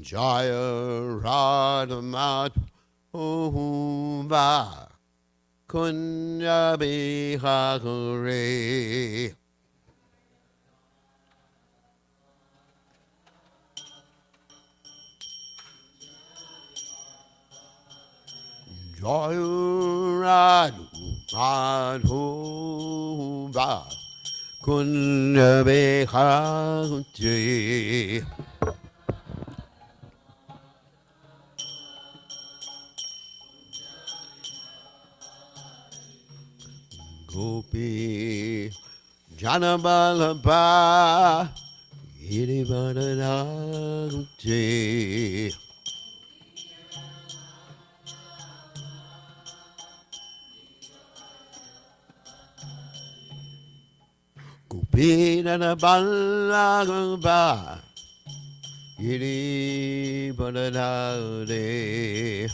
Jaya Radhamat Uva Kunya Bihagure Jaya Radhamat Uva Kunya Bihagure Gopi Janabalabha Irivadanante Gopi Janabalabha Irivadanante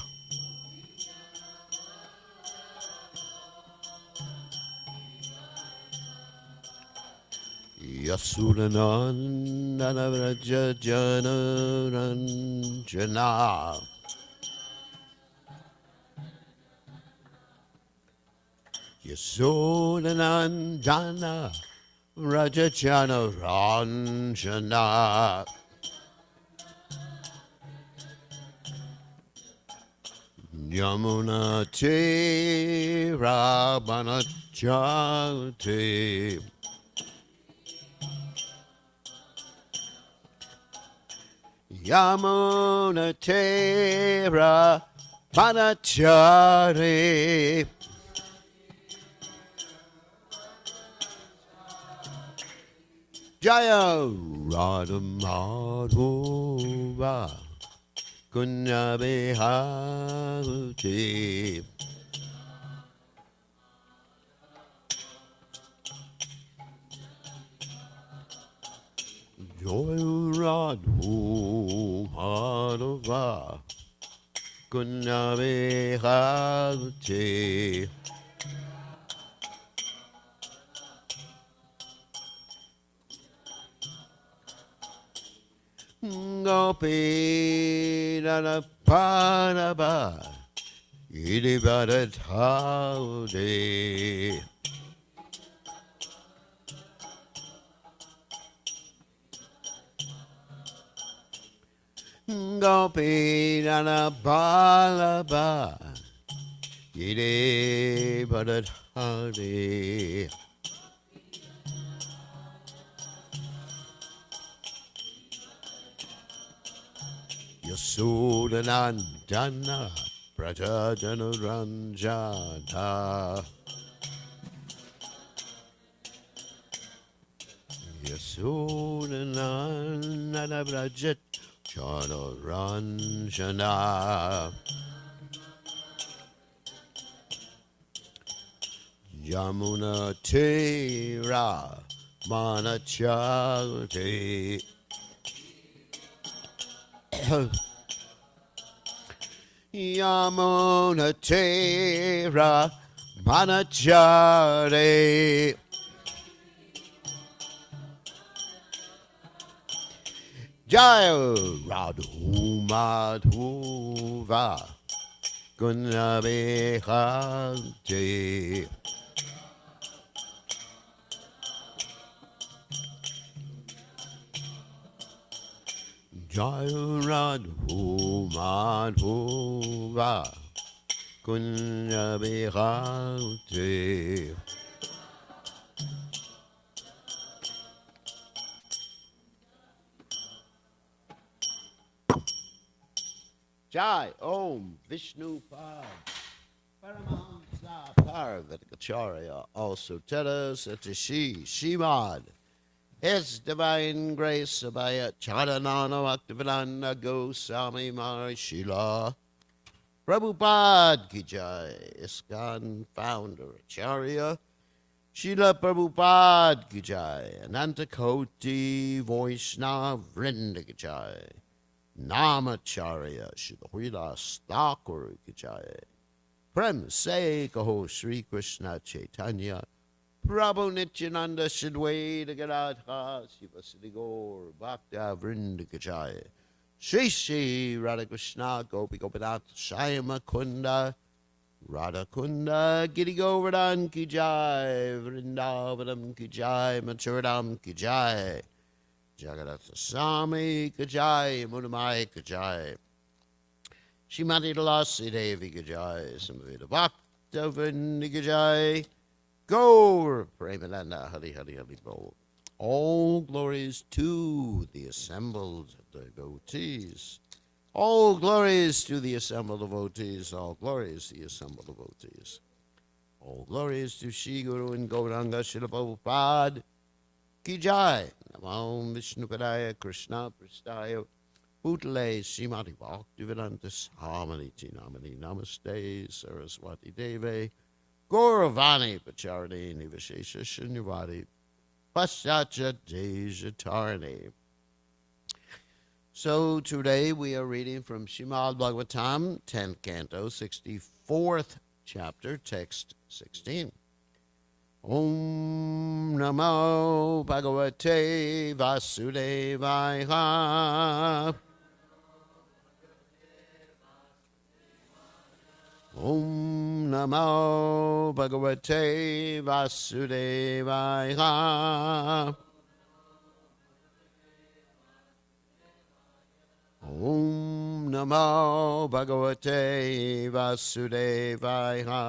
Yasudanandana Vraja Janaranjana Yasudanandana Vraja Janaranjana Yamuna Te Rabanachate Yamuna Tera Panachari Jaya Radha Madhova Kunya Behati Joy Radhu Madhava Kunya Behati Gopi Nana Panaba Idibadataudi Gopi Nana Balaba Idibadataudi Yasudanandana Prajajanaranjana Yasudanandana Prajajanaranjana Yamuna Tera Manachate Yamuna Tera Manachare Jaya Radhu Madhuva Gunabehante Jaya Radhu Madhuva Gunabehante Jai Om Vishnu Pad Paramahamsa Parvatikacharya also Teta Satishi Shimad His Divine Grace Abhaya Charanana Bhaktivedanta Goswami Mahashila Prabhupada Ki Jai ISKCON Founder Acharya Srila Prabhupada Ki Jai Ananta Koti Vaishnava Vrinda Ki Jai Namacharya Srila Hridas Thakur Ki Jai Prem Se Kaho Sri Krishna Chaitanya Prabhu Nityananda Shadwaita Gadadha Shiva Siddhi Gaur Bhakta Vrinda Gajaya Shri Shri Radha Krishna Gopi Gopinath Shyama Kunda Radha Kunda Giri Govardhan Ki Jai Vrindavanam Ki Jai Machuradam Ki Jai Jagadath Swami Ki Jai Munamai Ki Jai Shrimati Tulasi Devi Ki Jai Samavita Bhakta Vrinda Ki Jai Gaur Premananda Hari Hari Hari Bol. All glories to the assembled devotees. All glories to the assembled devotees. All glories to the assembled devotees. All glories to Shri Guru and Gauranga Srila Prabhupada Ki Jai. Namo Vishnu Padaya Krishna Prastaya Bhutale Srimati Bhaktivedanta Swami Namani Namaste Saraswati Deve Gauravani Pacharani Nivashesha Shunyavadi Paschacha Dejatarani. So today we are reading from Srimad Bhagavatam, 10th canto, 64th chapter, text 16. Om Namo Bhagavate Vasudevaya. Om Namo Bhagavate Vasudevaya. Om Namo Bhagavate Vasudevaya.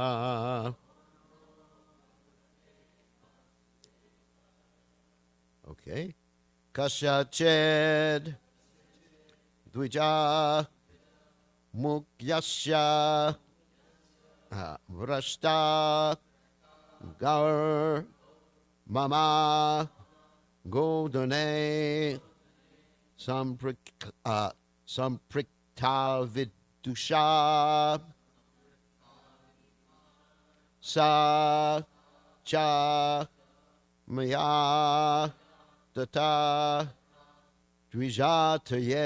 Okay. Kasyached Dvija Mukyasya Vrashta Gaur Mama Godane Samprikta Vidusha Sa Cha Maya Tata Dvijataye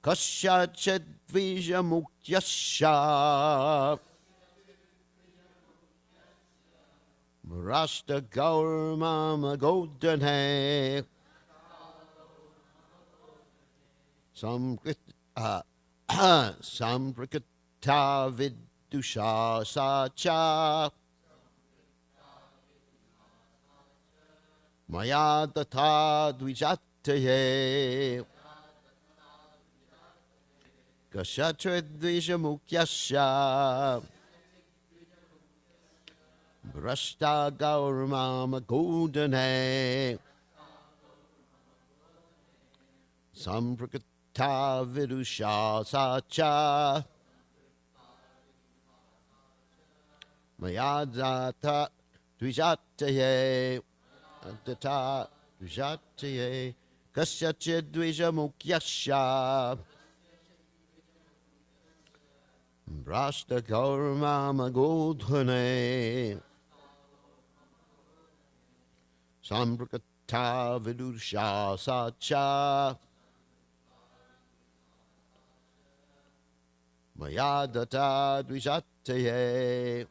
Kasyached Dvija Mukyasya Rasta Gaur Mama Godane Samprikta Vidusha Sacha Maya Tata Dvijataye Kashatra Dvija Mukyasya Brashta Gaur Mama Godane Samprikta Vidusha Sacha Maya Tata Dvijataye Tata Dvijataye Kasyached Dvija Mukyasya Brashta Gaur Mama Godhane Samprikta Vidusha Sacha Maya Data Dvijataye.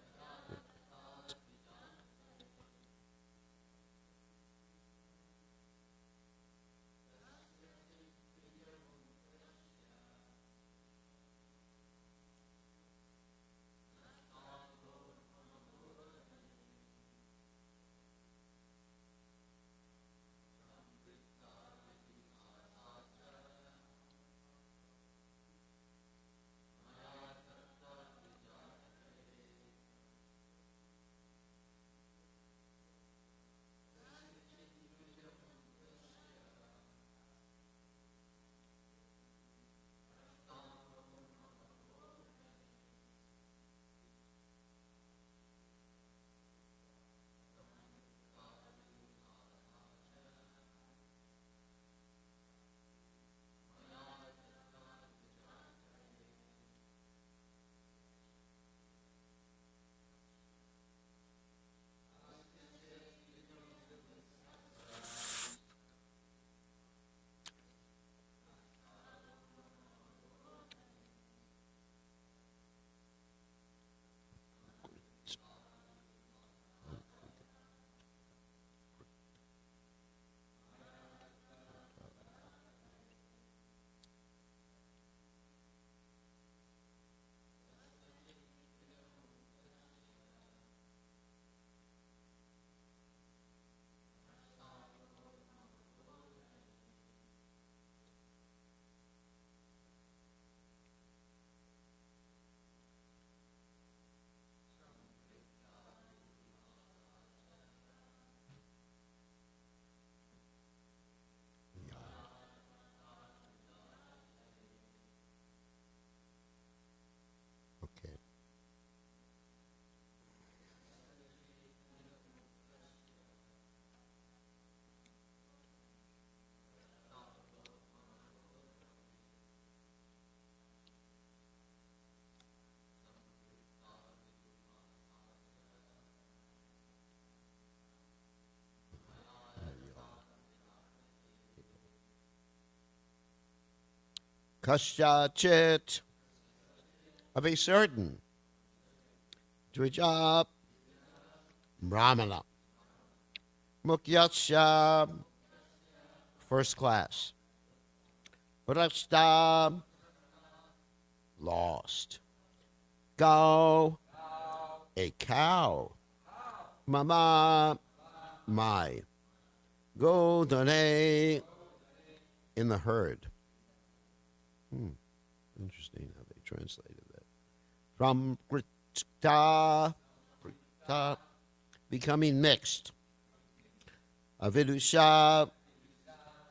Kasyachit, of a certain Dvija Brahmana, Mukyasya, first class, Prashta, lost, Go, a cow, Mama, my, Godane, in the herd. Interesting how they translated that. From Krita, becoming mixed. Avidusha,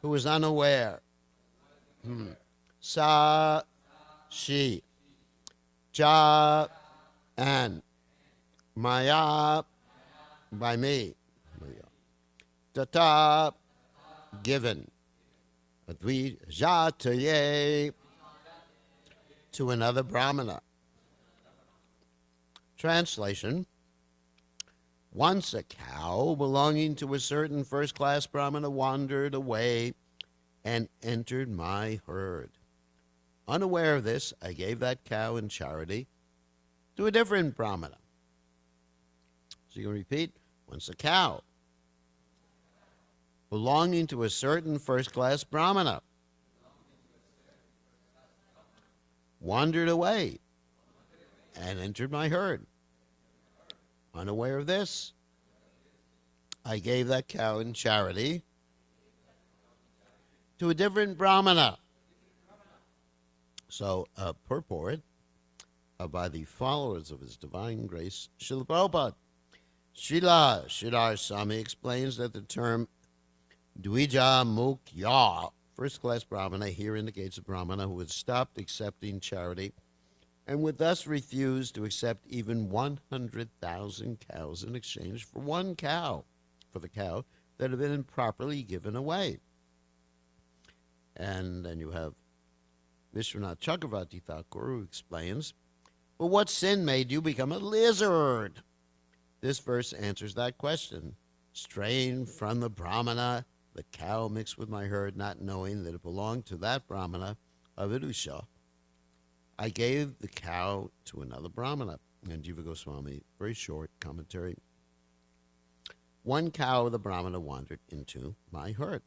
who was unaware. Sa, she. Ja, and. Maya, by me. Tata, given. Advijataye, to another Brahmana. Translation: once a cow belonging to a certain first-class Brahmana wandered away and entered my herd. Unaware of this, I gave that cow in charity to a different Brahmana. So you can repeat: once a cow belonging to a certain first-class Brahmana wandered away and entered my herd. Unaware of this, I gave that cow in charity to a different Brahmana. So, purport by the followers of His Divine Grace, Srila Prabhupada. Srila Sridhar Swami explains that the term Dvija Mukya, first-class Brahmana, here indicates a Brahmana who had stopped accepting charity and would thus refuse to accept even 100,000 cows in exchange for one cow, for the cow that had been improperly given away. And then you have Vishwanath Chakravarti Thakur, who explains, but what sin made you become a lizard? This verse answers that question. Straying from the Brahmana, the cow mixed with my herd, not knowing that it belonged to that Brahmana, Avidusha, I gave the cow to another Brahmana. And Jiva Goswami, very short commentary. One cow of the Brahmana wandered into my herd.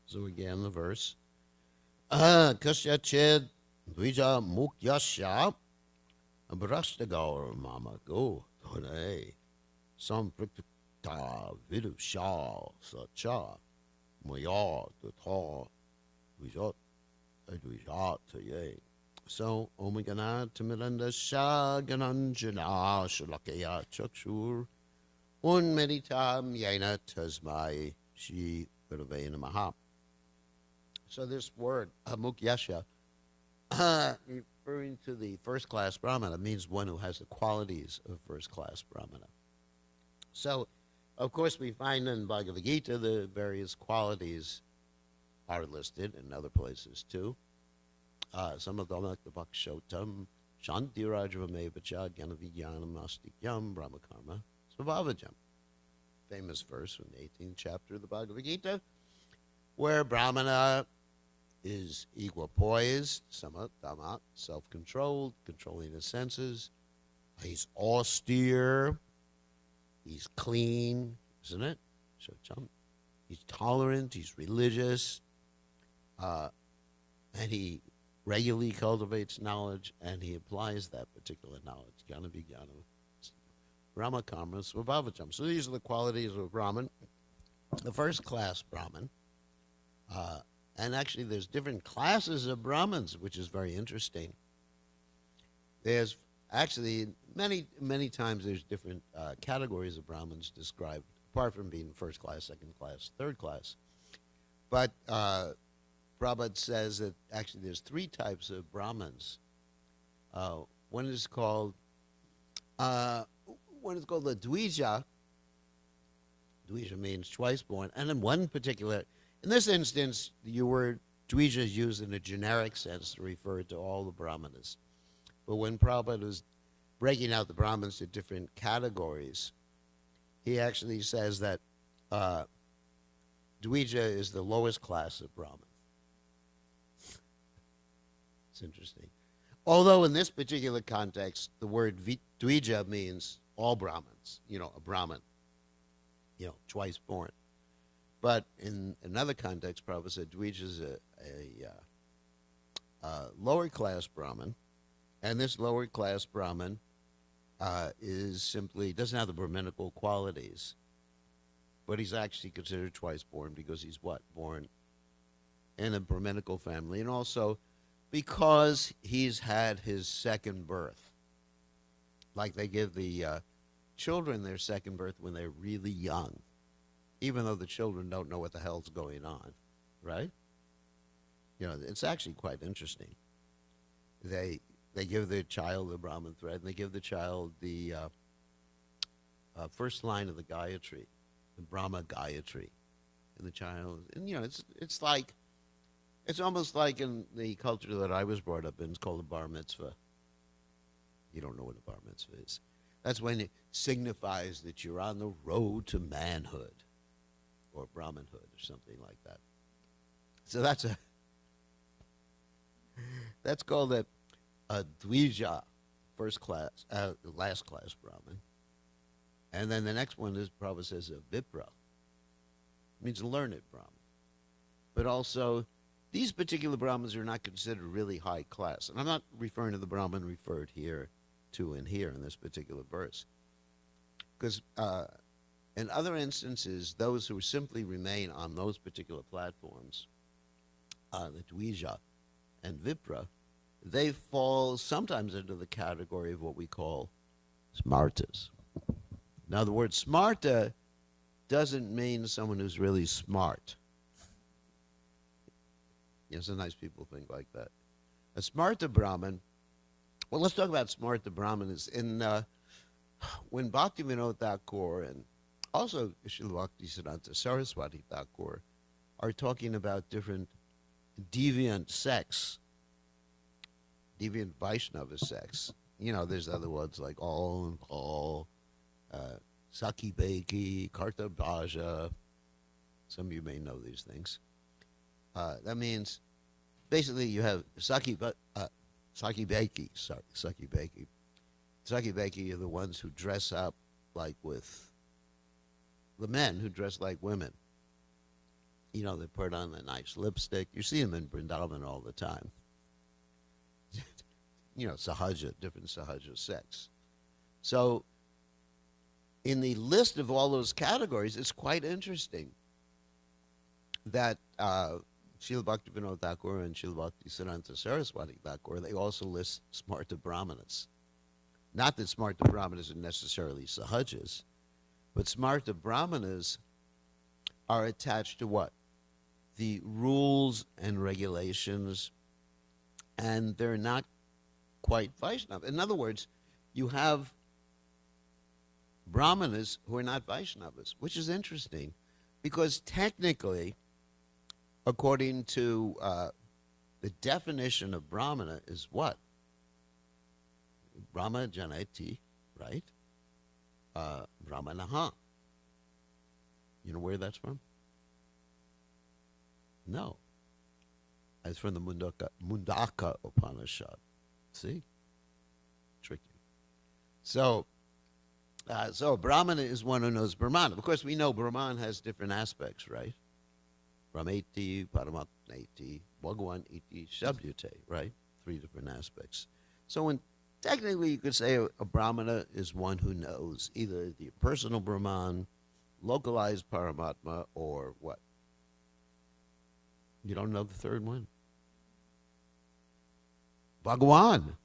So again, the verse. Kasyachid Dvija Mukyasya Brashtagar Mama Go Tone Samprikta Vidusha Sacha Maya Data Vijat Advijataye. So, Omagana Tamiranda Shagananjana Shalakaya Chakshur Unmeditam Yena Tasmai Shi Viravena Maha. So this word, Mukyasya, referring to the first-class Brahmana, means one who has the qualities of first-class Brahmana. So, of course, we find in Bhagavad Gita the various qualities are listed in other places too. Some of them, like the Bhakshotam, Shanti Rajavamevacha, Gyanavijnanam Astikyam, Brahmakarma, Svabhavajam. Famous verse from the 18th chapter of the Bhagavad Gita, where Brahmana is equipoised, samat, dhamma, self-controlled, controlling his senses. He's austere. He's clean, isn't it? He's tolerant. He's religious. And he regularly cultivates knowledge, and he applies that particular knowledge. Jnana vijnana, Brahma karma, svabhavajam. So these are the qualities of a Brahman. The first class Brahman. And actually, there's different classes of Brahmins, which is very interesting. There's actually many times there's different categories of Brahmins described, apart from being first class, second class, third class. But Prabhupada says that actually there's three types of Brahmins. One is called the Dvija. Dvija means twice born, and in one particular. In this instance, the word Dvija is used in a generic sense to refer to all the Brahmanas. But when Prabhupada was breaking out the Brahmins to different categories, he actually says that Dvija is the lowest class of Brahman. It's interesting. Although in this particular context, the word Dvija means all Brahmins, a Brahmin, twice born. But in another context, Prabhupada said Dvija is a lower class Brahmin, and this lower class Brahmin is simply doesn't have the Brahminical qualities, but he's actually considered twice born because he's what? Born in a Brahminical family, and also because he's had his second birth. Like they give the children their second birth when they're really young, even though the children don't know what the hell's going on, right? It's actually quite interesting. They give their child the Brahmin thread, and they give the child the first line of the Gayatri, the Brahma Gayatri, and the child, and it's almost like in the culture that I was brought up in. It's called a bar mitzvah. You don't know what a bar mitzvah is. That's when it signifies that you're on the road to manhood, or Brahmanhood, or something like that. So that's called a Dvija, last class Brahmin. And then the next one is, Prabhupada says, a Vipra. It means a learned Brahmin. But also, these particular Brahmins are not considered really high class. And I'm not referring to the Brahmin referred here to in here in this particular verse. Because in other instances, those who simply remain on those particular platforms, the Dvija and Vipra, they fall sometimes into the category of what we call smartas. Now, the word smarta doesn't mean someone who's really smart. Sometimes people think like that. A smarta Brahmin, well, let's talk about smarta Brahmanas. When Bhaktivinoda Thakur and also Srila Bhaktisiddhanta Saraswati Thakur are talking about different deviant sects, deviant Vaishnava sects. There's other ones like all and all, Saki Beki, Karta Bhaja. Some of you may know these things. That means basically you have Saki Beki. Saki Beki. Saki Beki are the ones who dress up like with the men who dress like women. They put on a nice lipstick. You see them in Vrindavan all the time. Sahaja, different Sahaja sects. So, in the list of all those categories, it's quite interesting that Srila Bhaktivinoda Thakur and Srila Bhaktisiddhanta Saraswati Thakur, they also list Smarta Brahmanas. Not that Smarta Brahmanas are necessarily Sahajas, but Smarta Brahmanas are attached to what? The rules and regulations, and they're not quite Vaishnava. In other words, you have Brahmanas who are not Vaishnavas, which is interesting, because technically, according to the definition of Brahmana is what? Brahma Janati, right? Brahmanaha. You know where that's from? No. It's from the Mundaka Upanishad. See? Tricky. So a Brahmana is one who knows Brahman. Of course, we know Brahman has different aspects, right? Brahmeti, Paramatmeti, Bhagavan iti, Shabdyate, right? 3 different aspects. So technically you could say a Brahmana is one who knows either the personal Brahman, localized Paramatma, or what? You don't know the third one? Bhagavan,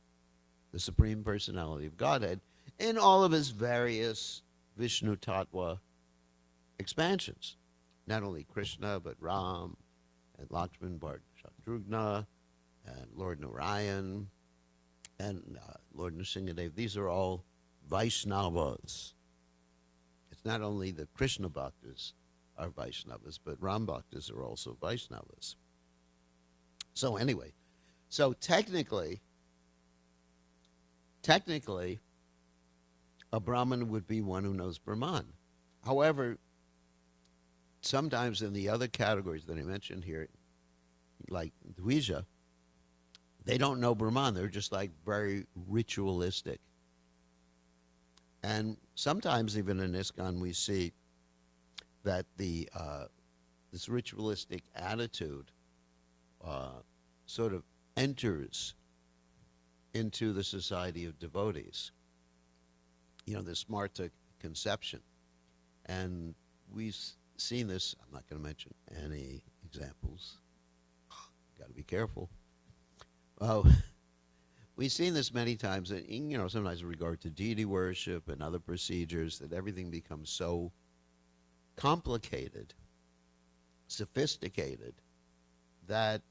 the Supreme Personality of Godhead, in all of his various Vishnu Tattva expansions. Not only Krishna, but Ram, and Lakshman, Bharat, Shatrughna, and Lord Narayan, and Lord Nrsimhadev. These are all Vaishnavas. It's not only the Krishna Bhaktas are Vaishnavas, but Ram Bhaktas are also Vaishnavas. So anyway, so technically, a Brahmin would be one who knows Brahman. However, sometimes in the other categories that I mentioned here, like Dvija, They don't know Brahman. They're just like very ritualistic. And sometimes even in ISKCON we see that the this ritualistic attitude sort of enters into the society of devotees. The Smarta conception. And we've seen this. I'm not going to mention any examples. Got to be careful. Oh, we've seen this many times, and sometimes in regard to deity worship and other procedures, that everything becomes so complicated, sophisticated, that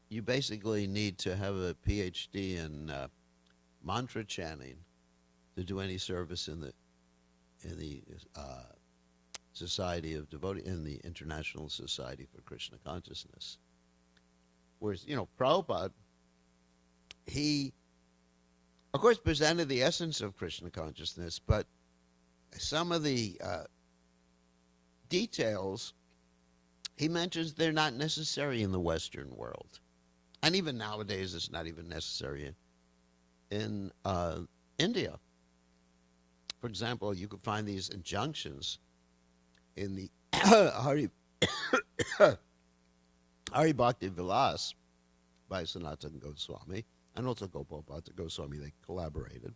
you basically need to have a PhD in mantra chanting to do any service in the Society of Devotee, in the International Society for Krishna Consciousness. Whereas, Prabhupada, he, of course, presented the essence of Krishna consciousness, but some of the details he mentions they're not necessary in the Western world. And even nowadays, it's not even necessary in India. For example, you could find these injunctions in the Hari Bhakti Vilas by Sanatana Goswami and also Gopal Bhatta Goswami. They collaborated.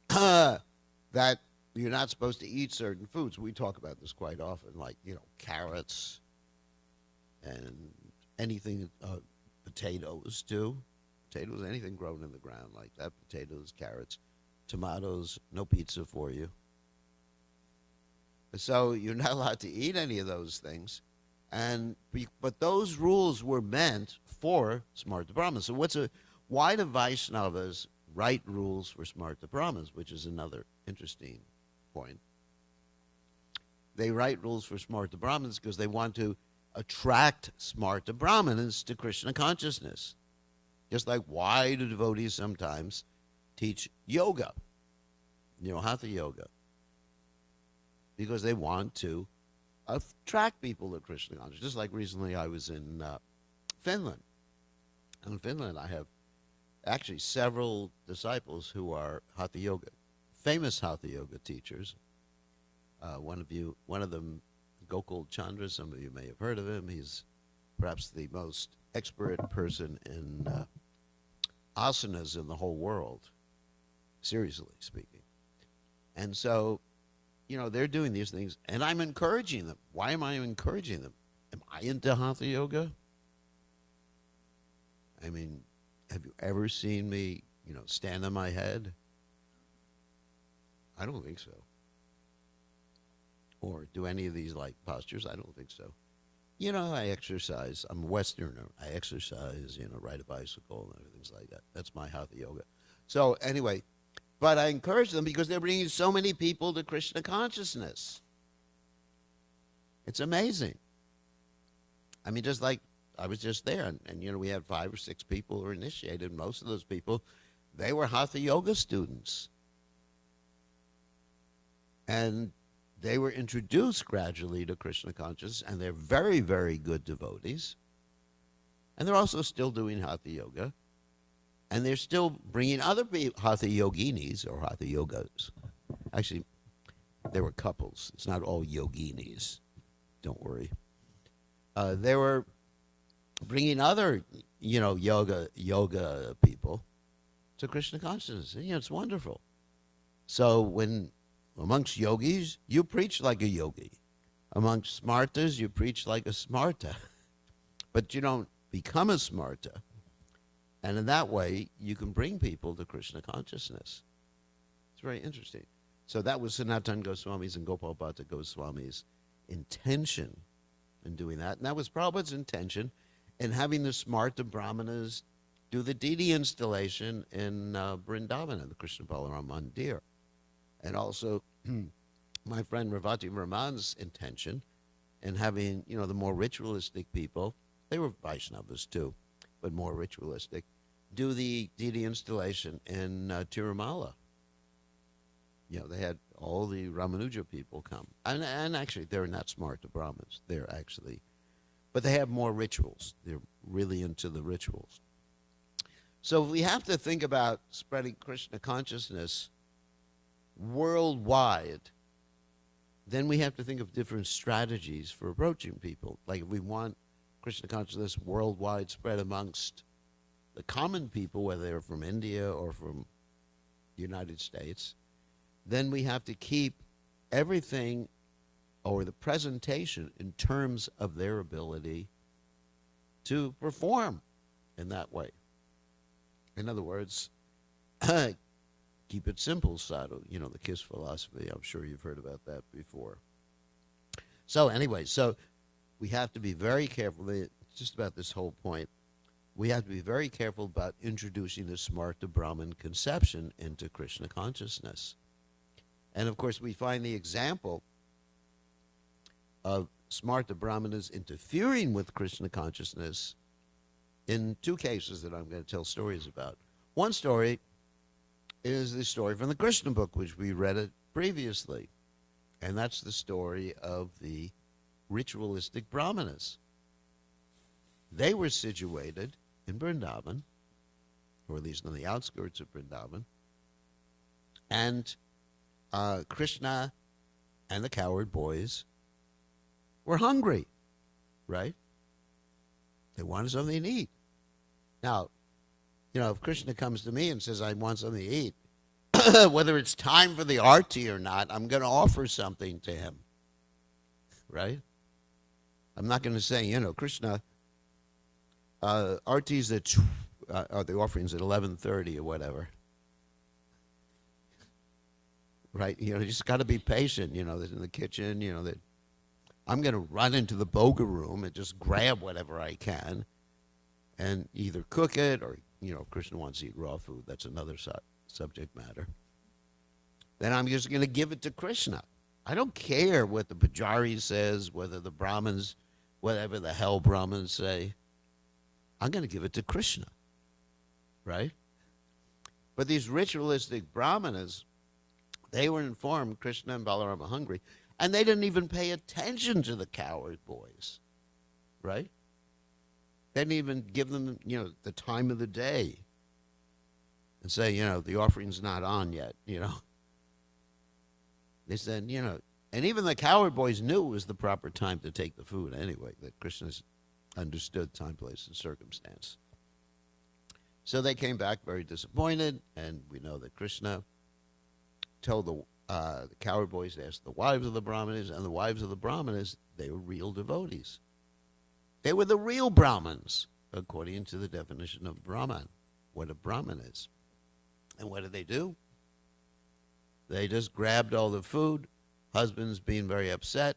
That you're not supposed to eat certain foods. We talk about this quite often, like, carrots and anything, potatoes too. Potatoes, anything grown in the ground like that. Potatoes, carrots, tomatoes, no pizza for you. So you're not allowed to eat any of those things. But those rules were meant for Smarta Brahmins. So why do Vaishnavas write rules for Smarta Brahmins, which is another interesting point. They write rules for Smarta Brahmins because they want to attract Smarta Brahmins to Krishna consciousness. Just like why do devotees sometimes teach yoga, hatha yoga? Because they want to attract people to Krishna consciousness. Just like recently I was in Finland. In Finland I have actually several disciples who are hatha yoga, famous hatha yoga teachers. One of them, Gokul Chandra, some of you may have heard of him. He's perhaps the most expert person in asanas in the whole world, seriously speaking. And so, they're doing these things, and I'm encouraging them. Why am I encouraging them? Am I into hatha yoga? I mean, have you ever seen me, stand on my head? I don't think so. Or do any of these like postures? I don't think so. I exercise. I'm a Westerner. I exercise, ride a bicycle and everything like that. That's my hatha yoga. So anyway, but I encourage them because they're bringing so many people to Krishna consciousness. It's amazing. I mean, just like I was just there, and we had 5 or 6 people who were initiated. Most of those people, they were hatha yoga students. And they were introduced gradually to Krishna consciousness, and they're very, very good devotees. And they're also still doing hatha yoga. And they're still bringing other people, hatha yoginis or hatha yogas. Actually, there were couples. It's not all yoginis. Don't worry. They were bringing other, yoga people to Krishna consciousness. It's wonderful. So when amongst yogis, you preach like a yogi. Amongst smartas, you preach like a smarta. But you don't become a smarta. And in that way, you can bring people to Krishna consciousness. It's very interesting. So that was Sanatana Goswami's and Gopal Bhatta Goswami's intention in doing that. And that was Prabhupada's intention in having the Smarta Brahmanas do the deity installation in Vrindavan, in the Krishna Balaram Mandir. And also, my friend Ravati Raman's intention in having, the more ritualistic people, they were Vaishnavas too, but more ritualistic, do the deity installation in Tirumala. They had all the Ramanuja people come. And actually, they're not smart, the Brahmins. They're actually, but they have more rituals. They're really into the rituals. So if we have to think about spreading Krishna consciousness worldwide, then we have to think of different strategies for approaching people. Like if we want Krishna consciousness worldwide spread amongst the common people, whether they're from India or from the United States, then we have to keep everything or the presentation in terms of their ability to perform in that way. In other words, keep it simple, Sadhu. You know, the KISS philosophy. I'm sure you've heard about that before. So anyway, so we have to be very careful. It's just about this whole point. We have to be very careful about introducing the Smarta Brahman conception into Krishna consciousness. And of course, we find the example of Smarta Brahmanas interfering with Krishna consciousness in two cases that I'm going to tell stories about. One story is the story from the Krishna book, which we read it previously. And that's the story of the ritualistic Brahmanas. They were situated in Vrindavan, or at least on the outskirts of Vrindavan. And Krishna and the cowherd boys were hungry, right? They wanted something to eat. Now, you know, if Krishna comes to me and says, I want something to eat, whether it's time for the arti or not, I'm going to offer something to him, right? I'm not going to say, you know, Krishna, arti's at, the offerings at 11:30 or whatever. Right? You know, you just got to be patient, you know, in the kitchen, you know, that I'm going to run into the boga room and just grab whatever I can and either cook it or, you know, if Krishna wants to eat raw food, that's another subject matter. Then I'm just going to give it to Krishna. I don't care what the Pujari says, whether the Brahmins, whatever the hell Brahmins say. I'm going to give it to Krishna, right? But these ritualistic Brahmanas, they were informed Krishna and Balaram are hungry, and they didn't even pay attention to the cowherd boys, right? They didn't even give them, you know, the time of the day and say, you know, the offering's not on yet, you know. They said, you know, and even the cowherd boys knew it was the proper time to take the food anyway, that Krishna's understood time, place, and circumstance. So they came back very disappointed, and we know that Krishna told the cowherd boys to ask the wives of the Brahmanas, and the wives of the Brahmanas, they were real devotees. They were the real Brahmins, according to the definition of Brahman, what a Brahman is. And what did they do? They just grabbed all the food, husbands being very upset.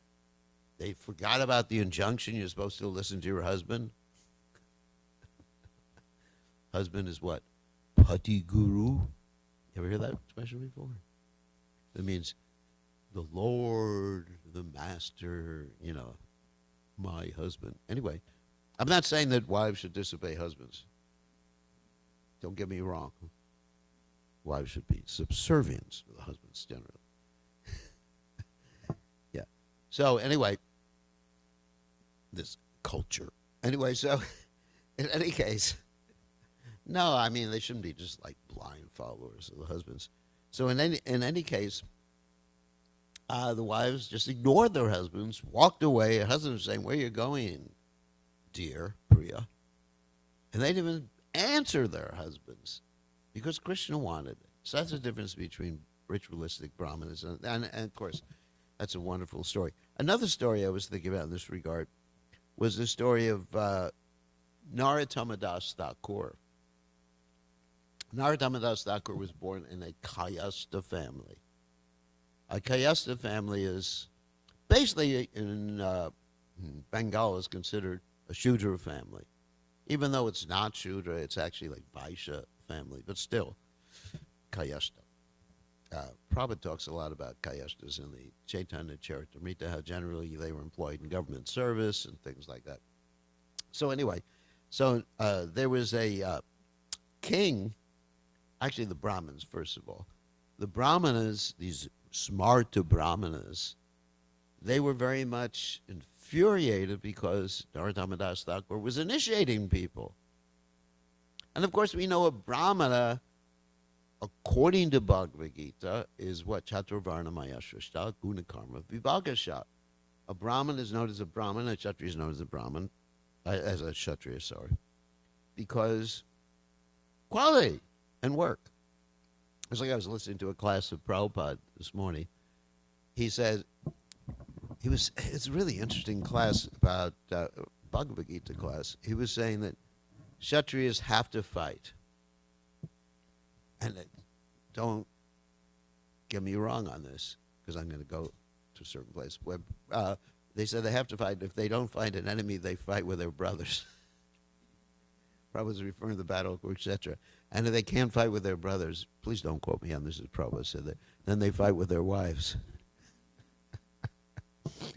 They forgot about the injunction, you're supposed to listen to your husband. Husband is what? Pati Guru. You ever hear that expression before? It means the Lord, the Master, you know, my husband. Anyway, I'm not saying that wives should disobey husbands. Don't get me wrong. Wives should be subservient to the husbands generally. Yeah. So anyway, this culture. Anyway, so in any case, no, I mean, they shouldn't be just like blind followers of the husbands. So in any case, the wives just ignored their husbands, walked away. Her husband was saying, "Where are you going, dear Priya?" And they didn't even answer their husbands because Krishna wanted it. So that's the difference between ritualistic Brahmanas and of course, that's a wonderful story. Another story I was thinking about in this regard was the story of Narottama Das Thakur. Narottama Das Thakur was born in a Kayastha family. A Kayastha family is basically in Bengal is considered a Shudra family. Even though it's not Shudra, it's actually like Vaishya family, but still Kayastha. Prabhupada talks a lot about Kayasthas in the Chaitanya Charitamrita, how generally they were employed in government service and things like that. So anyway, there was a king, actually the Brahmins, first of all. The Brahmanas, these Smarta Brahmanas, they were very much infuriated because Narottama Das Thakur was initiating people. And of course, we know a Brahmana, according to Bhagavad Gita, is what? Chaturvarna Maya Shrishta Guna Karma Vibhagasha. A Brahmin is known as a Brahmin, a Kshatriya is known as a Brahmin, as a Kshatriya, sorry, because quality and work. It's like I was listening to a class of Prabhupada this morning. He said, it's a really interesting class about Bhagavad Gita class. He was saying that Kshatriyas have to fight. And don't get me wrong on this, because I'm going to go to a certain place. Where, they said they have to fight. If they don't find an enemy, they fight with their brothers. Prabhupada was referring to the battle, etc. And if they can't fight with their brothers, please don't quote me on this, as Prabhupada said that, then they fight with their wives.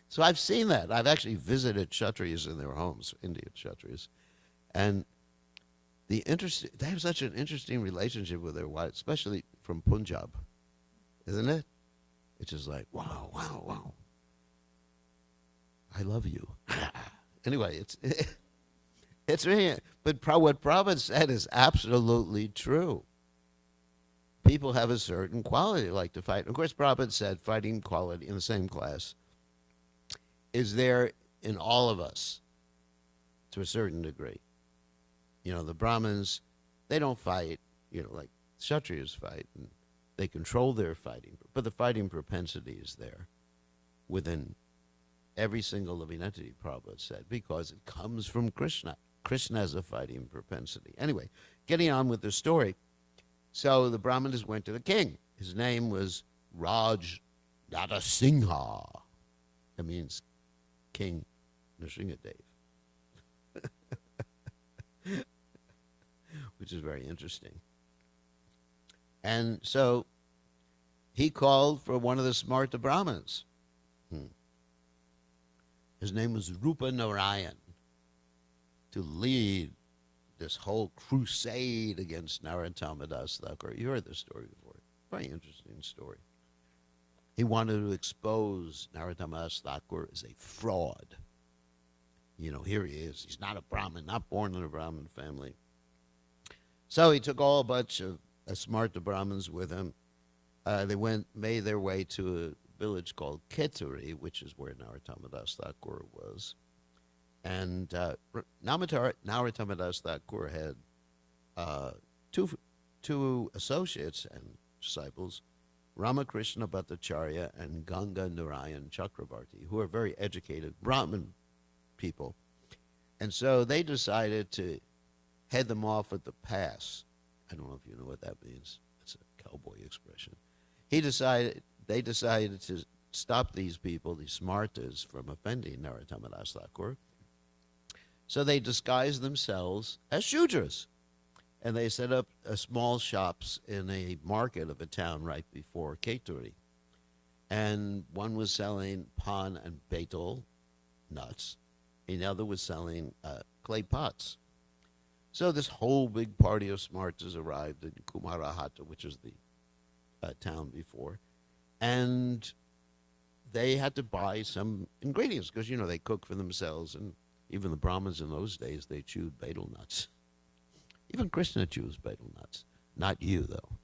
So I've seen that. I've actually visited Kshatriyas in their homes, Indian Kshatriyas. And they have such an interesting relationship with their wives, especially from Punjab, isn't it? It's just like, wow, wow, wow. I love you. Anyway, it's really, but what Prabhupada said is absolutely true. People have a certain quality they like to fight. Of course, Prabhupada said fighting quality in the same class is there in all of us to a certain degree. You know, the Brahmins, they don't fight, like Kshatriyas fight, and they control their fighting, but the fighting propensity is there within every single living entity, Prabhupada said, because it comes from Krishna. Krishna has a fighting propensity. Anyway, getting on with the story. So the Brahmanas went to the king. His name was Raj Singha. That means King Nrsingadev. Which is very interesting. And so he called for one of the Smarta Brahmins. His name was Rupa Narayan, to lead this whole crusade against Narottama Das Thakur. You heard this story before. Very interesting story. He wanted to expose Narottama Das Thakur as a fraud. Here he is. He's not a Brahmin, not born in a Brahmin family. So he took a bunch of Smarta Brahmins with him. They made their way to a village called Keturi, which is where Narottama Das Thakur was. And Narottama Das Thakur had two associates and disciples, Ramakrishna Bhattacharya and Ganga Narayan Chakravarti, who are very educated Brahmin people. And so they decided to head them off at the pass. I don't know if you know what that means. It's a cowboy expression. They decided to stop these people, these smartas, from offending Narottama Das Thakur. So they disguised themselves as Shudras. And they set up small shops in a market of a town right before Keturi. And one was selling pan and betel nuts. And the other was selling clay pots. So this whole big party of smartas arrived in Kumarahata, which is the town before. And they had to buy some ingredients because, they cook for themselves. And even the Brahmins in those days, they chewed betel nuts. Even Krishna chews betel nuts. Not you, though.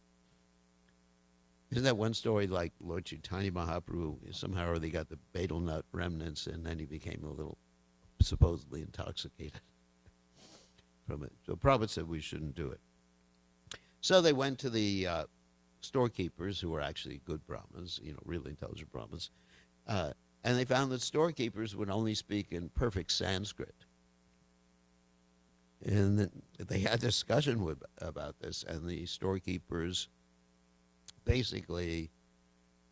Isn't that one story like Lord Chaitanya Mahaprabhu, somehow or they got the betel nut remnants and then he became a little supposedly intoxicated from it. So Prabhupada said we shouldn't do it. So they went to the storekeepers, who were actually good Brahmins, really intelligent Brahmins, and they found that storekeepers would only speak in perfect Sanskrit. And they had discussion about this, and the storekeepers basically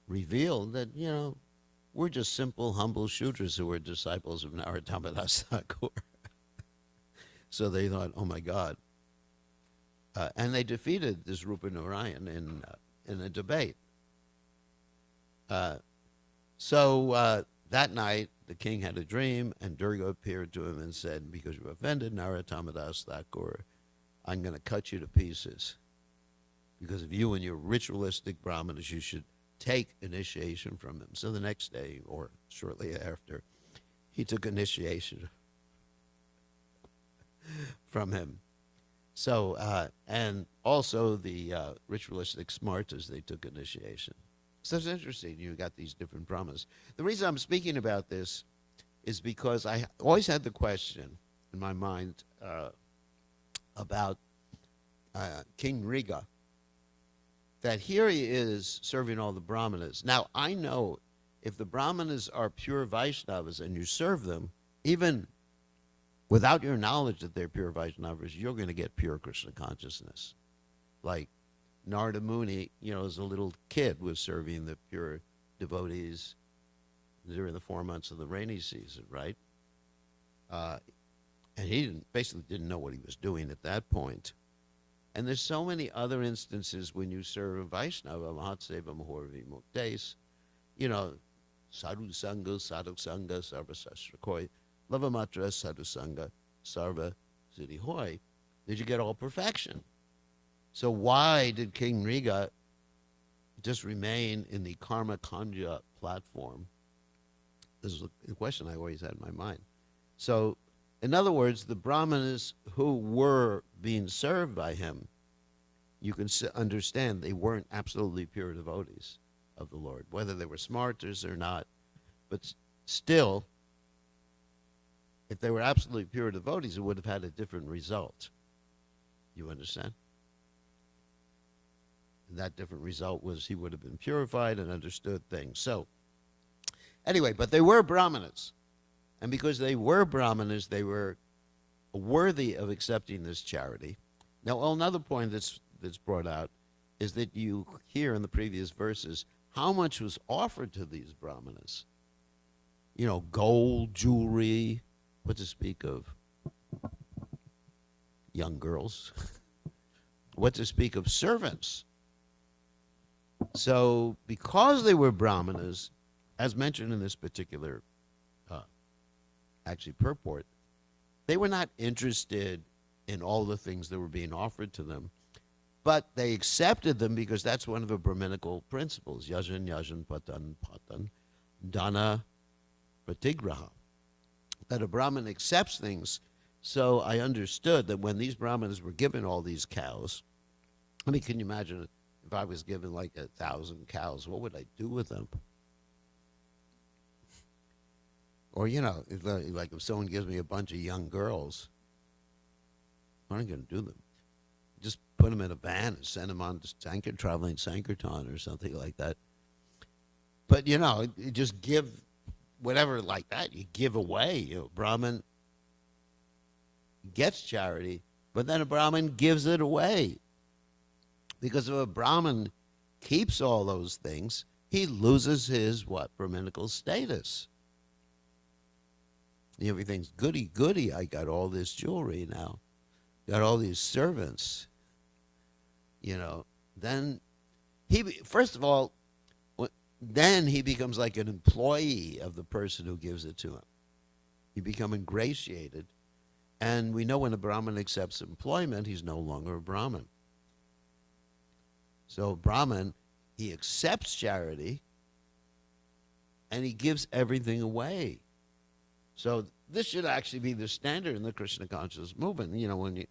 revealed that, we're just simple, humble Shudras who are disciples of Narottama Das Thakur. So they thought, oh my God. And they defeated this Rupa Narayan in a debate. So that night, the king had a dream, and Durga appeared to him and said, because you offended Narottama Das Thakur, I'm going to cut you to pieces. Because of you and your ritualistic brahmanas, you should take initiation from him. So the next day, or shortly after, he took initiation from him. So, and also the ritualistic smartas, they took initiation. So it's interesting. You got these different brahmas. The reason I'm speaking about this is because I always had the question in my mind about King Riga, that here he is serving all the brahmanas. Now, I know if the brahmanas are pure Vaishnavas and you serve them, even without your knowledge that they're pure Vaishnavas, you're going to get pure Krishna consciousness. Like Narada Muni, as a little kid, was serving the pure devotees during the 4 months of the rainy season, right? And he basically didn't know what he was doing at that point. And there's so many other instances when you serve a Vaishnava, Mahatseva Mahorvi Muktes, Sadhu Sangha, Sarva Sastrakoi, Lavamatra, Sadhu Sangha, Sarva Siddhi Hoy, did you get all perfection? So why did King Riga just remain in the Karma Kanja platform? This is a question I always had in my mind. So, in other words, the brahmanas who were being served by him, you can understand they weren't absolutely pure devotees of the Lord, whether they were smarters or not. But still, if they were absolutely pure devotees, it would have had a different result. You understand? And that different result was he would have been purified and understood things. So, anyway, but they were brahmanas. And because they were brahmanas, they were worthy of accepting this charity. Now, another point that's brought out is that you hear in the previous verses how much was offered to these brahmanas. Gold, jewelry, what to speak of young girls, what to speak of servants. So, because they were brahmanas, as mentioned in this particular purport, they were not interested in all the things that were being offered to them, but they accepted them because that's one of the Brahminical principles, yajan, yajan, patan, patan, dana, pratigraha, that a Brahmin accepts things. So I understood that when these Brahmanas were given all these cows, can you imagine if I was given like 1,000 cows, what would I do with them? Or, like if someone gives me a bunch of young girls, what am I going to do with them? Just put them in a van and send them on to traveling Sankirtan or something like that. But, you just give whatever like that, you give away. Brahmin gets charity, but then a Brahmin gives it away. Because if a Brahmin keeps all those things, he loses his, Brahminical status. Everything's goody goody. I got all this jewelry now, got all these servants. Then first of all, then he becomes like an employee of the person who gives it to him. You become ingratiated, and we know when a Brahmin accepts employment, he's no longer a Brahmin. So Brahmin, he accepts charity, and he gives everything away. So this should actually be the standard in the Krishna consciousness movement,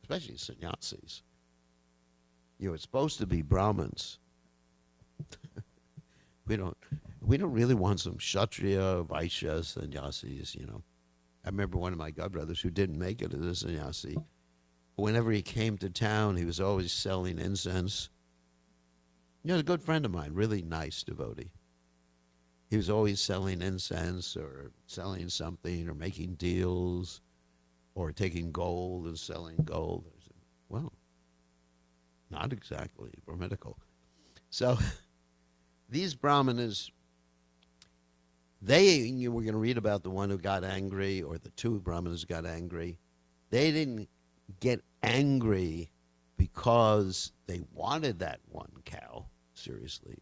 especially sannyasis. It's supposed to be Brahmins. we don't really want some Kshatriya, Vaishya sannyasis, I remember one of my godbrothers who didn't make it as a sannyasi. Whenever he came to town, he was always selling incense. A good friend of mine, really nice devotee. He was always selling incense or selling something or making deals or taking gold and selling gold. I said, well, not exactly Brahminical. So these brahmanas, you were going to read about the one who got angry or the two brahmanas got angry. They didn't get angry because they wanted that one cow, seriously.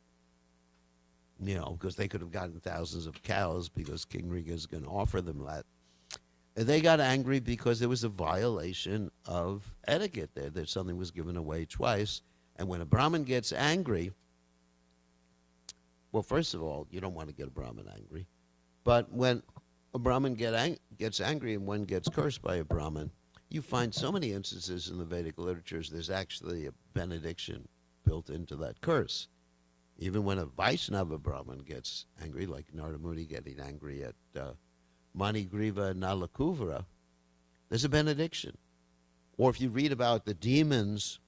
Because they could have gotten thousands of cows because King Riga is going to offer them that. And they got angry because there was a violation of etiquette there, that something was given away twice. And when a Brahmin gets angry, well, first of all, you don't want to get a Brahmin angry. But when a Brahmin gets angry and one gets cursed by a Brahmin, You find so many instances in the Vedic literatures, there's actually a benediction built into that curse. Even when a Vaishnava Brahmin gets angry, like Narada Muni getting angry at Manigriva and Nalakuvara, there's a benediction. Or if you read about the demons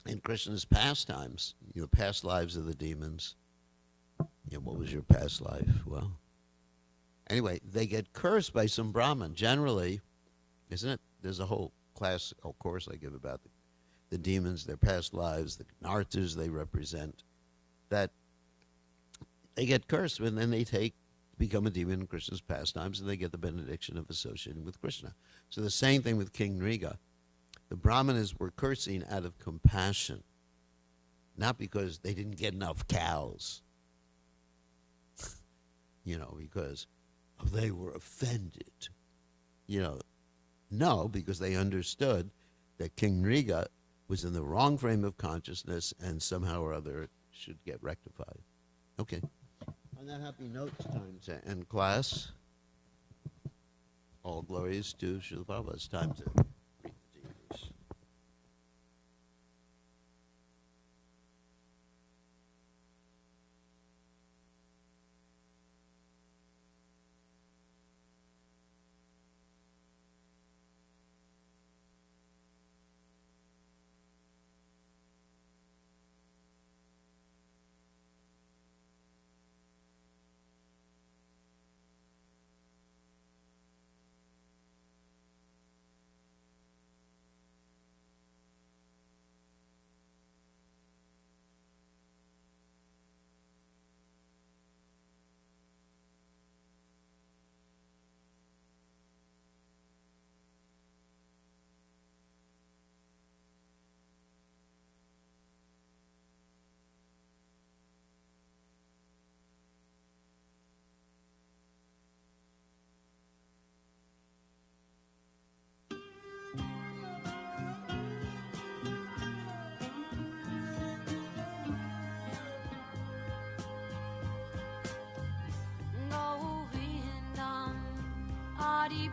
in Krishna's pastimes, past lives of the demons, what was your past life? Well, anyway, they get cursed by some Brahmin. Generally, isn't it? There's a whole class, of course, I give about the demons, their past lives, the narthas they represent, that they get cursed and then they become a demon in Krishna's pastimes, and they get the benediction of associating with Krishna. So the same thing with King Nriga. The Brahmanas were cursing out of compassion, not because they didn't get enough cows, because they were offended. No, because they understood that King Nriga was in the wrong frame of consciousness and somehow or other it should get rectified. Okay. On that happy note, it's time to end class. All glories to Srila Prabhupada. It's time to greet the deities.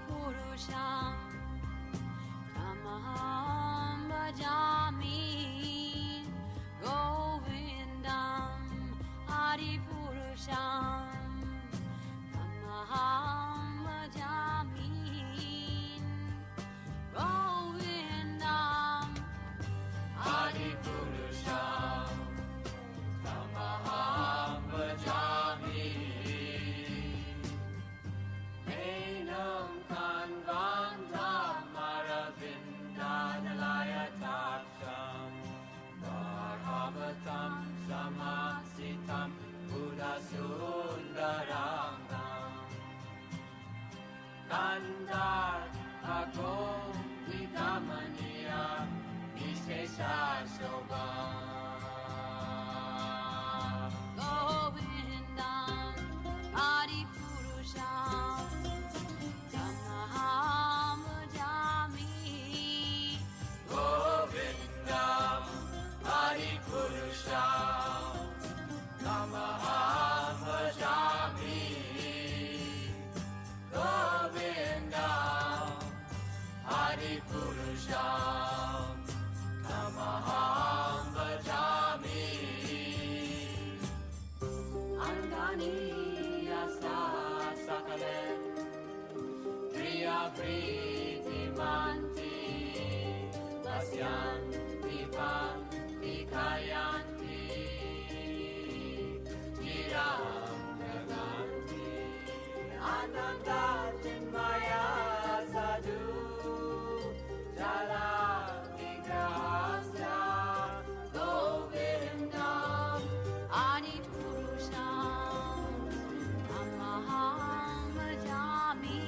Purusham Tamaham Bhajami Govindam Adi Purusham Tamaham Bhajami Govindam Adi Purusham Tamaham Bhajami Samasitam Buddha Sundarangam Kandar Agom Vidamaniya Vishesha Shobha Govindam Adi Purusham Tamaham Bhajami Govindam Adi Purusham Tamaham Bhajami Govindam Adi Purusham Tamaham Bhajami Angani Yasa Sakalen Priya Priti Manti Vasyanti Panti Kayanti Ananda Chinmaya Sadhu Jala Vigrahasya Govindam Adi Purusham Tamaham Bhajami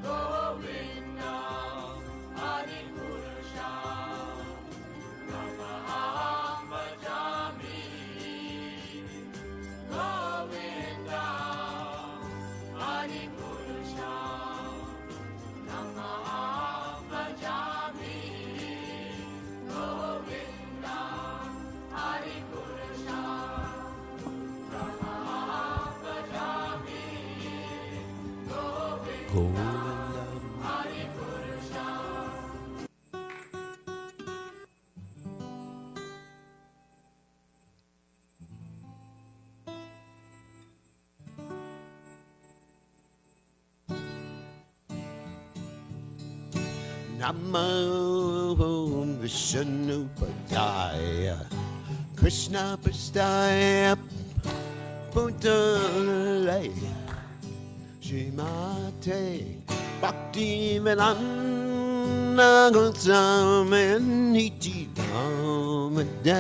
Govindam Adi Purusham Tamaham Bhajami Govindam Adi Purusham Tamaham Bhajami Govindam Adi Purusham Tamaham Bhajami Govindam Adi Purusham Namo Vishnu Padaya Krishna Prastaya Putale Shrimate Bhakti Vedanta Goswami Niti Ramade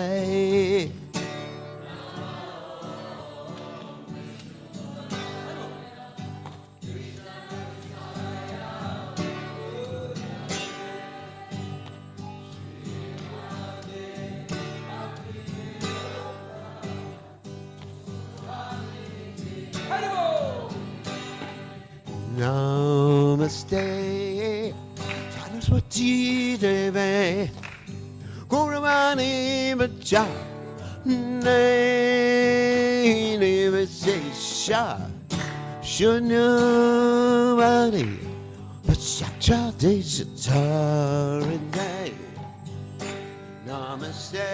Namaste Saraswati Deve Gauravani Vacha Nani Visesha Shunyavadi Vachacha Desatarinay Namaste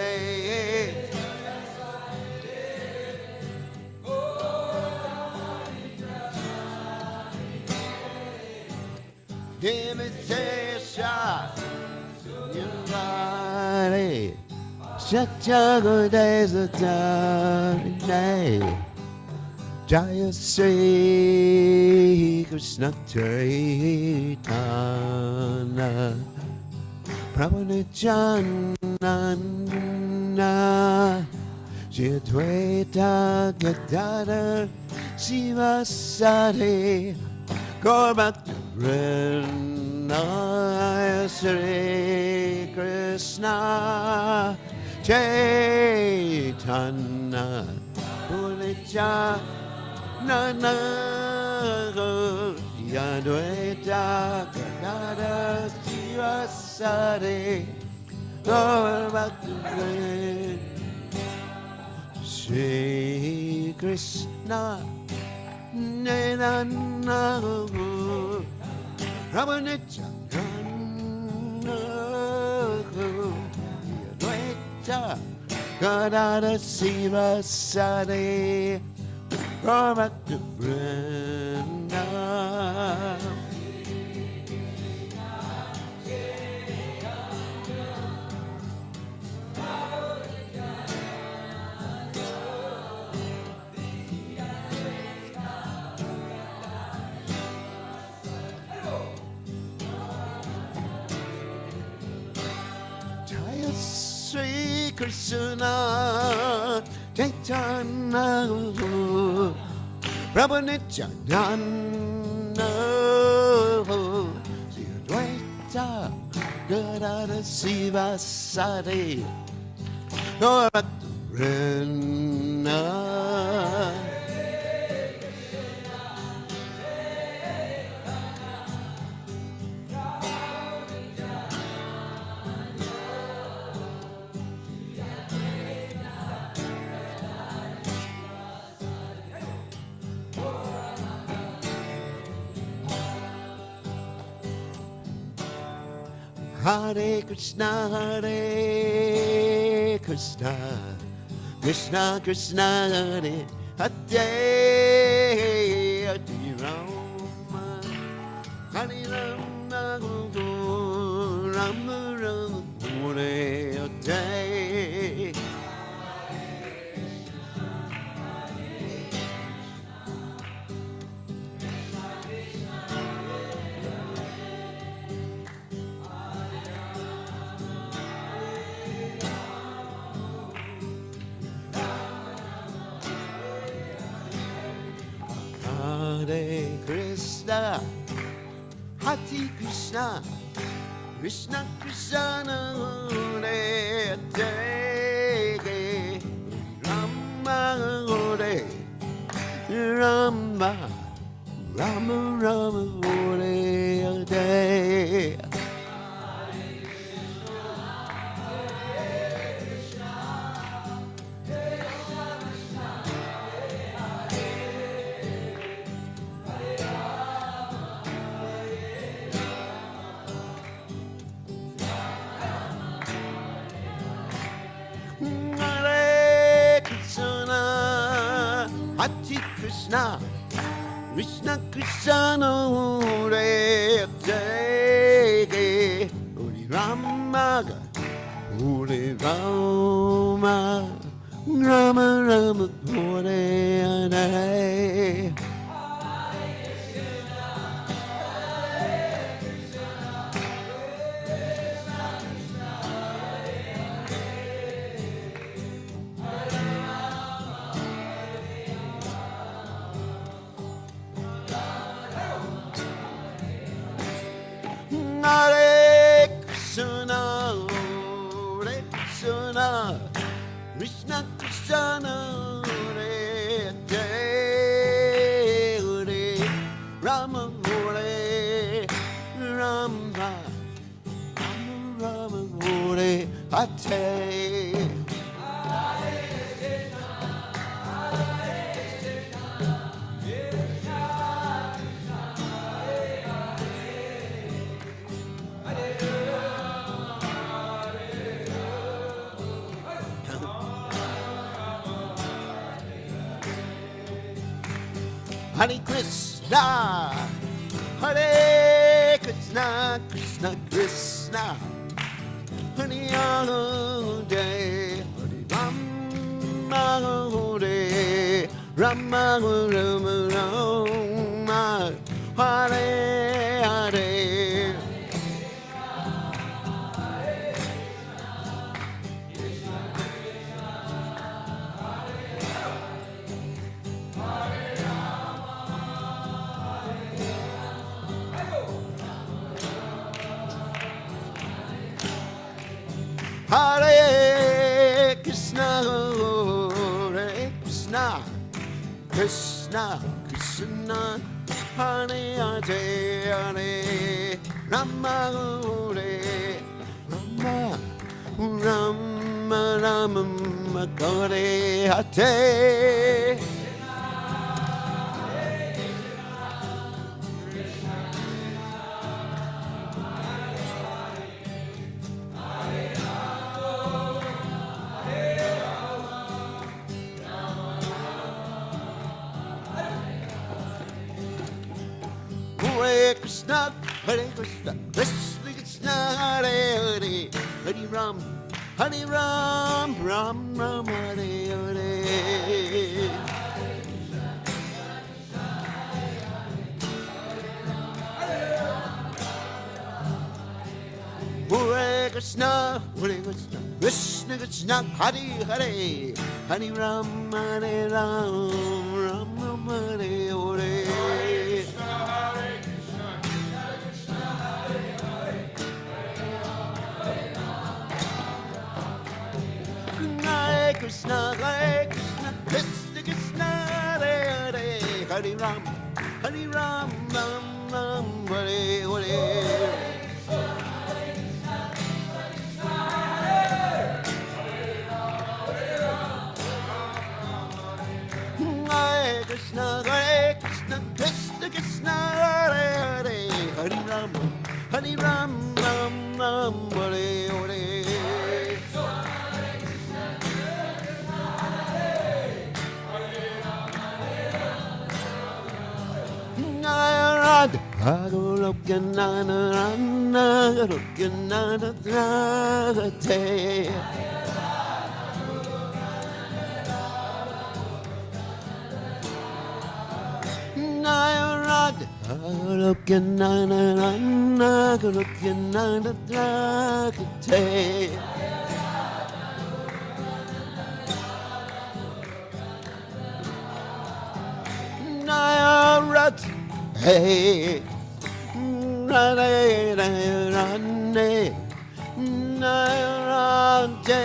Dimitesha Yungari Shachagodesatarinay Jaya Sri Krishna Chaitanya Prabhu Nityananda Shri Advaita Gadadhar Sivasari Gaurabhakta Vrinda Shri Krishna Chaitanya Purnicha Nana Yadvaita Gadadhar Sivasari Gaurabhakta Vrinda Shri Krishna Nana Ramanitya Yadvaita Gadadhar Sivasari Gaurabhakta Vrinda Sri Krishna Chaitanya Prabhu Nityananda Shri Advaita Gadadhar Sivasari Gaurabhakta Vrinda Hare Krishna, Krishna Krishna, Hare Hare, Hare Rama, Hare Rama, Rama Rama, Hare Hare. Hare Krishna, Hare Krishna, Krishna Krishna, Hare Hare, Rama Hare, Rama, Rama Rama, Hare Hare. Hare Krishna, Krishna Krishna, Hare Hare, Rama, Hare Rama, Rama Rama, Hare Hare. Hare Krishna, Hare Krishna, Krishna Krishna, Hare Hare, Hare Rama, Hare Rama, Rama Rama, Hare Hare. Hare Krishna, Hare Krishna, Krishna Krishna, Hare Hare, Hare Rama, Hare Rama, Rama Rama, Hare Hare. Hare Krishna, Hare Krishna, Krishna Krishna, Hare Hare, Hare Rama, Hare Rama, Rama Rama, Hare Hare. Hare Krishna, Hare Krishna, Krishna Krishna, Hare Hare, Hare Ram, Ram Ram, Hare Hare. Hare Krishna, Krishna Krishna, Hare Hare, Hare Ram, Ram Ram, Hare Hare. Hare Krishna, Krishna Krishna, Hare Hare, Hare Ram, Ram Ram, Hare Hare. Hare Krishna, Krishna Krishna, Hare Hare, Hare Ram, Ram Ram, Hare Hare. Radha, Agolokanana, Agolokanana, Radha. Radha, Agolokanana, Agolokanana, Radha. Radha, hey, Radha, Radha, Radha.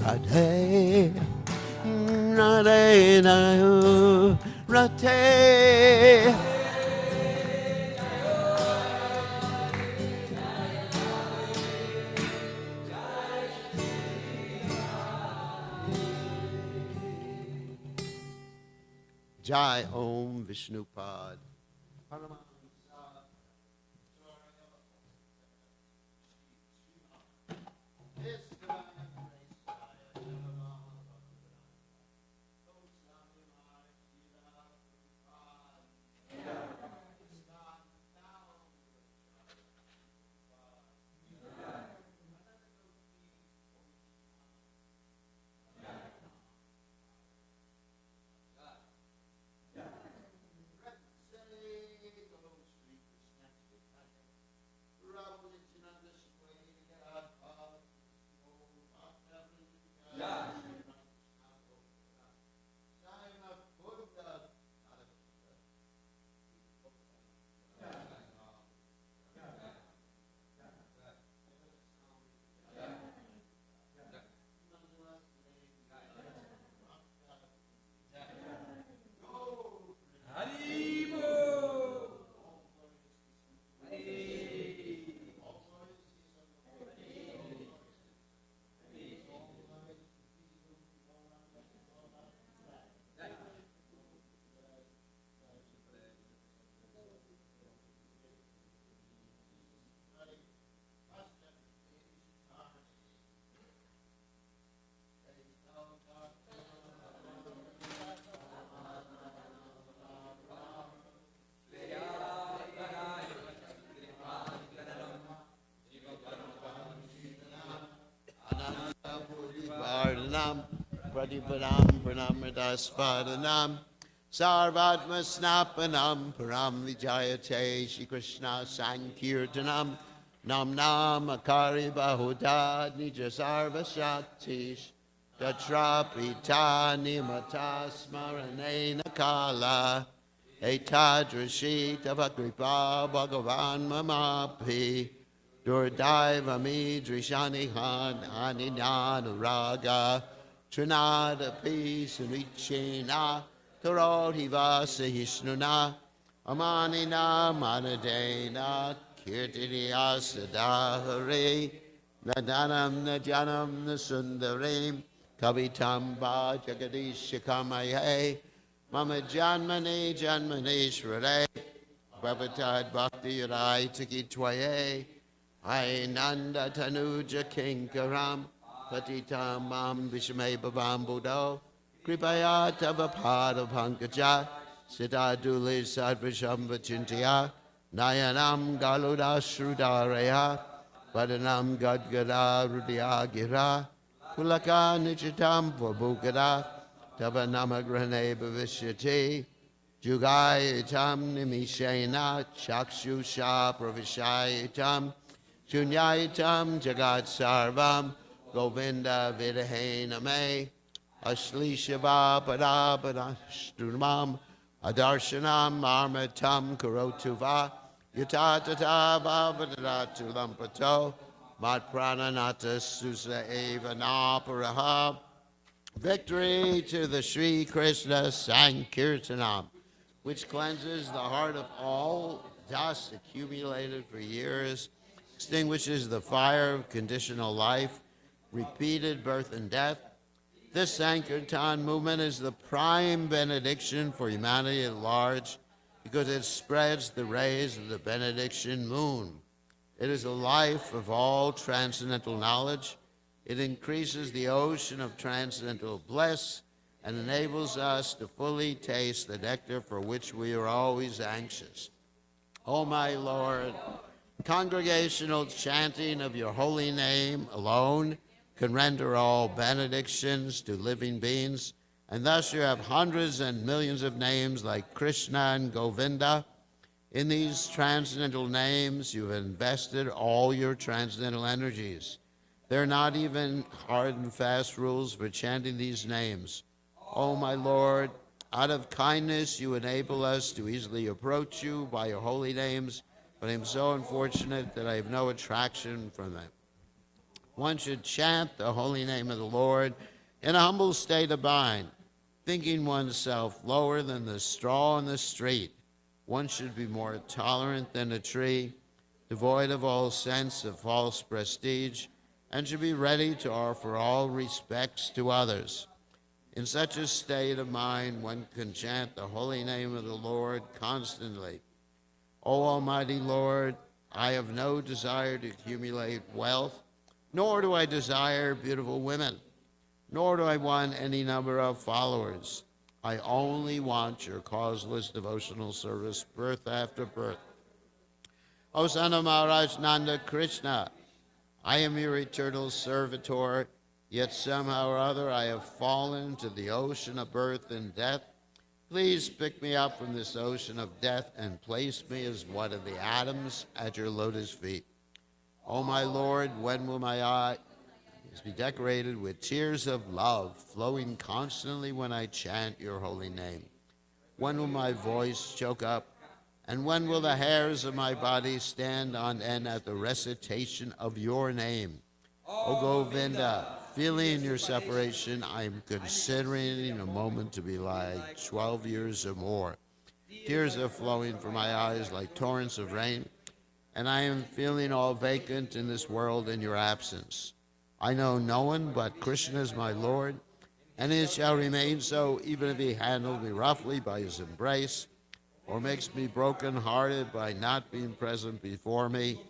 Radhe, Radhe, Radhe, Radhe. Jai Om Vishnupad. Paramahamsa. Saranam Pratipadam Pranamritaspadanam Sarvatma Snapanam Param Vijayate Shri Krishna Sankirtanam Nam Nam Akari Bahuda Nija Sarva Shaktish Tatra Pita Nimata Smarane Nakala Etadrashi Tavakripa Bhagavan Mamapi Durdaiva Midrishani Han Aninanuraga Trinada Peace Sunichena Tarodhiva Sahishnuna Amanina Manadena Kirtiniya Sadahare Nadanam Najanam Nasundarim Kavitamba Jagadishikamaye Mama Janmane Janmaneshware Bhavatad Bhakti Rai Tikitwaye Ainanda Tanuja Kinkaram Patitam Mam Vishme Bhavam Buddho Kripaya Tavapada Pankaja Siddhaduli Sadvisham Vachintya Nayanam Galuda Shrudaraya Vadanam Gadgada Rudya Gira Kulaka Nichitam Vabukada Tavanamagrane Bhavishyati Jugayitam Nimishena Chakshusha Pravishayitam Shunyayitam Jagat Sarvam Govinda Vidahename Ashlishiva Padapadashtunam Adarshanam Armatam Karotuva Yatatata Bhavadatu Lampato Mat Prananata Susa Eva Naparaha. Victory to the Sri Krishna Sankirtanam, which cleanses the heart of all dust accumulated for years, extinguishes the fire of conditional life, repeated birth and death. This Sankirtan movement is the prime benediction for humanity at large because it spreads the rays of the benediction moon. It is a life of all transcendental knowledge. It increases the ocean of transcendental bliss and enables us to fully taste the nectar for which we are always anxious. O my Lord, congregational chanting of your holy name alone can render all benedictions to living beings, and thus you have hundreds and millions of names like Krishna and Govinda. In these transcendental names, you have invested all your transcendental energies. There are not even hard and fast rules for chanting these names. O my Lord, out of kindness you enable us to easily approach you by your holy names, but I am so unfortunate that I have no attraction from them. One should chant the holy name of the Lord in a humble state of mind, thinking oneself lower than the straw in the street. One should be more tolerant than a tree, devoid of all sense of false prestige, and should be ready to offer all respects to others. In such a state of mind, one can chant the holy name of the Lord constantly. O Almighty Lord, I have no desire to accumulate wealth, nor do I desire beautiful women, nor do I want any number of followers. I only want your causeless devotional service, birth after birth. O Son of Maharaj Nanda Krishna, I am your eternal servitor, yet somehow or other I have fallen into the ocean of birth and death. Please pick me up from this ocean of death and place me as one of the atoms at your lotus feet. O my Lord, when will my eyes be decorated with tears of love, flowing constantly when I chant your holy name? When will my voice choke up? And when will the hairs of my body stand on end at the recitation of your name? O Govinda, feeling your separation, I am considering in a moment to be like 12 years or more. Tears are flowing from my eyes like torrents of rain, and I am feeling all vacant in this world in your absence. I know no one but Krishna is my Lord, and it shall remain so even if he handled me roughly by his embrace, or makes me broken-hearted by not being present before me.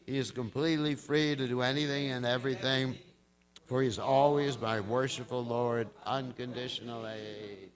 He is completely free to do anything and everything, for he is always my worshipful Lord, unconditionally.